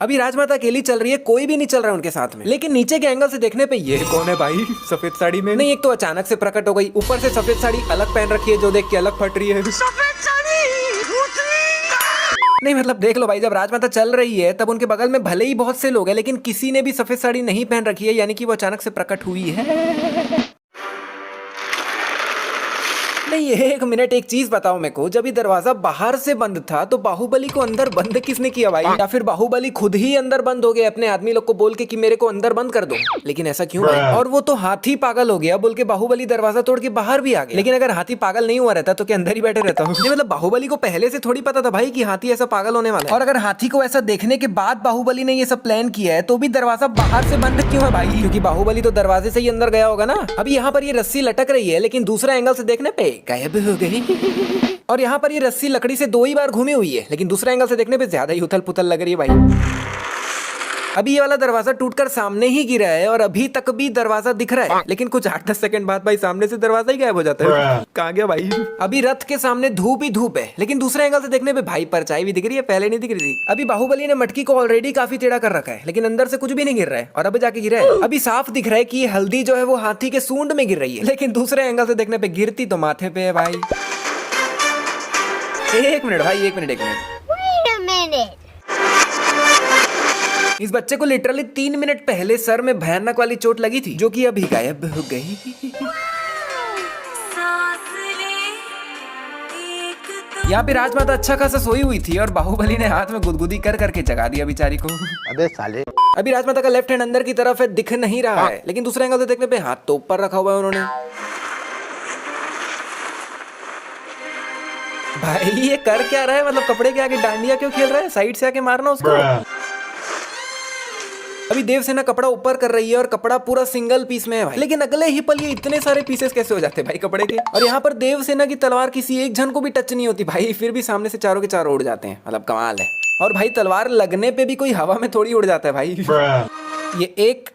अभी राजमाता अकेली चल रही है, कोई भी नहीं चल रहा है उनके साथ में। लेकिन नीचे के एंगल से देखने पे ये कौन है भाई सफेद साड़ी में? नहीं, एक तो अचानक से प्रकट हो गई, ऊपर से सफेद साड़ी अलग पहन रखी है जो देख के अलग फट रही है। सफेद साड़ी नहीं, मतलब देख लो भाई, जब राजमाता चल रही है तब उनके बगल में भले ही बहुत से लोग हैं, लेकिन किसी ने भी सफेद साड़ी नहीं पहन रखी है, यानी कि वो अचानक से प्रकट हुई है। नहीं, एक मिनट, एक चीज बताओ मेरे को, जब ये दरवाजा बाहर से बंद था तो बाहुबली को अंदर बंद किसने किया भाई? या फिर बाहुबली खुद ही अंदर बंद हो गए अपने आदमी लोग को बोल के कि मेरे को अंदर बंद कर दो? लेकिन ऐसा क्यों भाई? और वो तो हाथी पागल हो गया बोल के बाहुबली दरवाजा तोड़ के बाहर भी आ गया। लेकिन अगर हाथी पागल नहीं हुआ रहता तो क्या अंदर ही बैठे रहता? मतलब बाहुबली को पहले से थोड़ी पता था भाई कि हाथी ऐसा पागल होने वाला है। और अगर हाथी को ऐसा देखने के बाद बाहुबली ने ये सब प्लान किया है तो भी दरवाजा बाहर से बंद क्यों है भाई? क्योंकि बाहुबली तो दरवाजे से ही अंदर गया होगा ना। अभी यहाँ पर ये रस्सी लटक रही है, लेकिन दूसरा एंगल से देखने पे गायब हो गई। और यहाँ पर ये रस्सी लकड़ी से 2 ही बार घूमी हुई है, लेकिन दूसरे एंगल से देखने पे ज्यादा ही उथल पुथल लग रही है भाई। अभी ये वाला दरवाजा टूटकर सामने ही गिरा है और अभी तक भी दरवाजा दिख रहा है, लेकिन कुछ 8-10 सेकंड बाद भाई सामने से दरवाजा ही गायब हो जाता है। कहाँ गया भाई? अभी रथ के सामने धूप ही धूप है, लेकिन दूसरे एंगल से देखने पे भाई परछाई भी दिख रही है, पहले नहीं दिख रही थी। अभी बाहुबली ने मटकी को ऑलरेडी काफी टेढ़ा कर रखा है, लेकिन अंदर से कुछ भी नहीं गिर रहा है, और अब जाके गिरा है। अभी साफ दिख रहा है कि ये हल्दी जो है वो हाथी के सूंड में गिर रही है, लेकिन दूसरे एंगल से देखने पे गिरती तो माथे पे है भाई। एक मिनट भाई, एक मिनट। Wait a minute. इस बच्चे को लिटरली 3 मिनट पहले सर में भयानक वाली चोट लगी थी, जो कि अभी गायब हो गई। यहाँ पे राजमाता अच्छा खासा सोई हुई थी और बाहुबली ने हाथ में गुदगुदी कर करके जगा दिया बेचारी को। अबे साले। अभी राजमाता का लेफ्ट हैंड अंदर की तरफ है, दिख नहीं रहा है, लेकिन दूसरे एंगल से देखने पे हाथ तो ऊपर रखा हुआ है उन्होंने। भाई ये कर क्या रहा है? मतलब कपड़े के आगे डांडिया क्यों खेल रहा है? साइड से आके मारना उसको। अभी देवसेना कपड़ा ऊपर कर रही है और कपड़ा पूरा सिंगल पीस में है भाई, लेकिन अगले ही पल ये इतने सारे पीसेस कैसे हो जाते हैं भाई कपड़े के? और यहाँ पर देवसेना की तलवार किसी एक जन को भी टच नहीं होती भाई, फिर भी सामने से चारों के चारों उड़ जाते हैं। मतलब कमाल है। और भाई तलवार लगने पे भी कोई हवा में थोड़ी उड़ जाता है भाई। ये 1,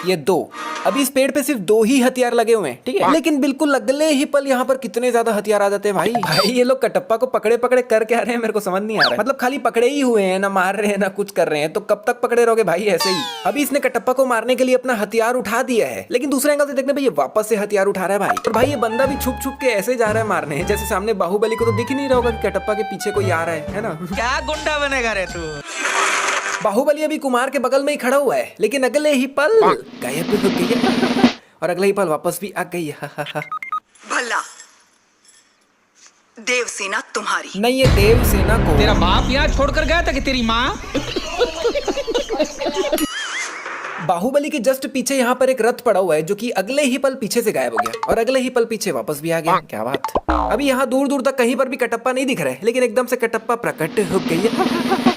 ये 2, अभी इस पेड़ पे सिर्फ 2 ही हथियार लगे हुए हैं, ठीक है, लेकिन बिल्कुल अगले ही पल यहाँ पर कितने ज्यादा हथियार आ जाते हैं भाई। भाई ये लोग कटप्पा को पकड़े पकड़े कर क्या रहे हैं मेरे को समझ नहीं आ रहा है। मतलब खाली पकड़े ही हुए हैं, ना मार रहे हैं ना कुछ कर रहे हैं, तो कब तक पकड़े रहोगे भाई ऐसे ही? अभी इसने कटप्पा को मारने के लिए अपना हथियार उठा दिया है, लेकिन दूसरे एंगल से देखने पे ये वापस से हथियार उठा रहा है भाई। और भाई ये बंदा भी छुप छुप के ऐसे जा रहा है मारने, जैसे सामने बाहुबली को तो दिख ही नहीं रहा होगा कि कटप्पा के पीछे कोई आ रहा है ना? क्या गुंडा बनेगा रे तू? बाहुबली अभी कुमार के बगल में ही खड़ा हुआ है, लेकिन अगले ही पल गायब हो गई और अगले ही पल वापस भी आ गई। भला देवसेना तुम्हारी नहीं, ये देवसेना को तेरा बाप यहाँ छोड़कर गया था कि तेरी माँ? बाहुबली के जस्ट पीछे यहाँ पर एक रथ पड़ा हुआ है, जो कि अगले ही पल पीछे से गायब हो गया और अगले ही पल पीछे वापस भी आ गया। क्या बात। अभी यहाँ दूर दूर तक कहीं पर भी कटप्पा नहीं दिख रहा है, लेकिन एकदम से कटप्पा प्रकट हो गई।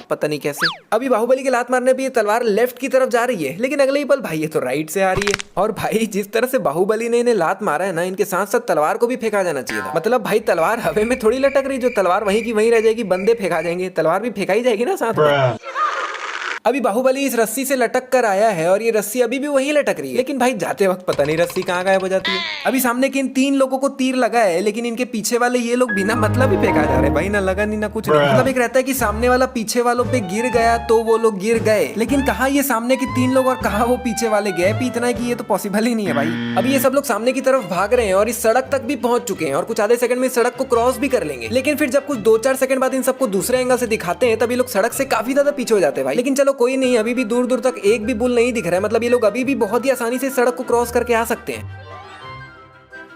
पता नहीं कैसे। अभी बाहुबली के लात मारने पे ये तलवार लेफ्ट की तरफ जा रही है, लेकिन अगले ही पल भाई ये तो राइट से आ रही है। और भाई जिस तरह से बाहुबली ने इन्हें लात मारा है ना, इनके साथ साथ तलवार को भी फेंका जाना चाहिए था। मतलब भाई तलवार हवा में थोड़ी लटक रही, जो तलवार वहीं की वहीं रह जाएगी, बंदे फेंका जाएंगे, तलवार भी फेंकाई जाएगी ना साथ में। अभी बाहुबली इस रस्सी से लटक कर आया है और ये रस्सी अभी भी वहीं लटक रही है, लेकिन भाई जाते वक्त पता नहीं रस्सी कहाँ गायब हो जाती है। अभी सामने के इन 3 लोगों को तीर लगा है, लेकिन इनके पीछे वाले ये लोग बिना मतलब ही फेंका जा रहे हैं भाई, ना लगा नहीं ना कुछ नहीं। मतलब एक रहता है कि सामने वाला पीछे वालों पे गिर गया तो वो लोग गिर गए, लेकिन कहाँ ये सामने के 3 लोग और कहाँ वो पीछे वाले गैप इतना है कि ये तो पॉसिबल ही नहीं है भाई। अभी ये सब लोग सामने की तरफ भाग रहे हैं और इस सड़क तक भी पहुंच चुके हैं और कुछ आधे सेकंड में इस सड़क को क्रॉस भी कर लेंगे, लेकिन फिर जब कुछ 2-4 सेकंड बाद इन सबको दूसरे एंगल से दिखाते हैं तब ये लोग सड़क से काफी ज्यादा पीछे हो जाते हैं भाई। लेकिन चलो कोई नहीं, अभी भी दूर दूर तक एक भी बुल नहीं दिख रहा है, मतलब ये लोग अभी भी बहुत ही आसानी से सड़क को क्रॉस करके आ सकते हैं,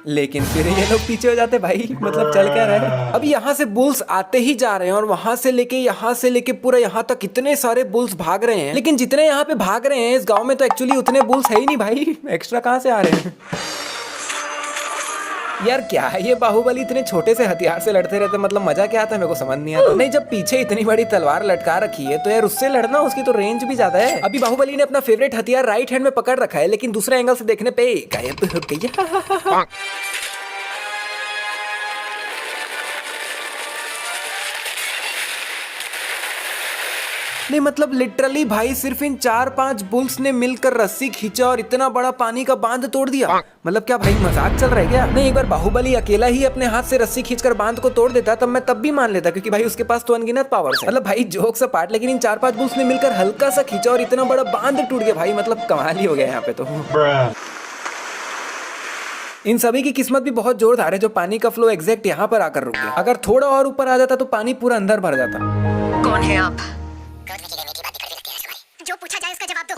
लेकिन फिर ये लोग पीछे हो जाते भाई। मतलब चल क्या रहा है। अभी यहाँ से बुल्स आते ही जा रहे हैं और वहां से लेके पूरा यहाँ तक इतने सारे बुल्स भाग रहे हैं, लेकिन जितने यहाँ पे भाग रहे हैं इस गांव में तो एक्चुअली उतने बुल्स है ही नहीं भाई, एक्स्ट्रा कहाँ से आ रहे हैं? यार क्या है ये बाहुबली इतने छोटे से हथियार से लड़ते रहते, मतलब मजा क्या आता है मेरे को समझ नहीं आता। नहीं, जब पीछे इतनी बड़ी तलवार लटका रखी है तो यार उससे लड़ना, उसकी तो रेंज भी ज्यादा है। अभी बाहुबली ने अपना फेवरेट हथियार राइट हैंड में पकड़ रखा है, लेकिन दूसरे एंगल से देखने पे गायब हो गया। नहीं मतलब लिटरली भाई सिर्फ इन 4-5 बुल्स ने मिलकर रस्सी खींचा और इतना बड़ा पानी का बांध तोड़ दिया। मतलब क्या भाई मजाक चल रहा है क्या? नहीं, एक बार बाहुबली अकेला ही अपने हाथ से रस्सी खींचकर बांध को तोड़ देता तब मैं तब भी मान लेता, क्योंकि भाई उसके पास तो अनगिनत पावर्स है। मतलब भाई जोक्स अपार्ट, लेकिन इन 4-5 बुल्स ने मिलकर हल्का सा खींचा और इतना बड़ा बांध टूट गया भाई। मतलब कमाल ही हो गया यहाँ पे तो। इन सभी की किस्मत भी बहुत जोरदार है जो पानी का फ्लो एग्जैक्ट यहाँ पर आकर रुक गया। अगर थोड़ा और ऊपर आ जाता तो पानी पूरा अंदर भर जाता। कौन है आप? जो पूछा जाए उसका जवाब दो।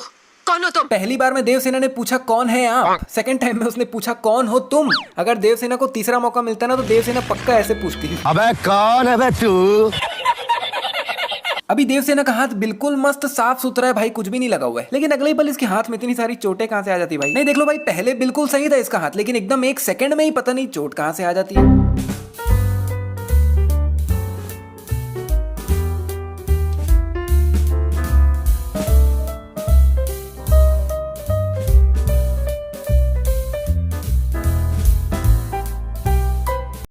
कौन हो तुम? पहली बार में देवसेना ने पूछा कौन है आप, सेकंड टाइम में उसने पूछा कौन हो तुम। अगर देवसेना को तीसरा मौका मिलता ना तो देवसेना पक्का ऐसे पूछती। अबे कौन है बे तू? अभी देवसेना का हाथ बिल्कुल मस्त साफ सुथरा है भाई, कुछ भी नहीं लगा हुआ है। लेकिन अगले ही पल इसके हाथ में इतनी सारी चोटें कहां से आ जाती भाई? नहीं देख लो भाई, पहले बिल्कुल सही था इसका हाथ, लेकिन एकदम 1 सेकंड में ही पता नहीं चोट कहां से आ जाती है।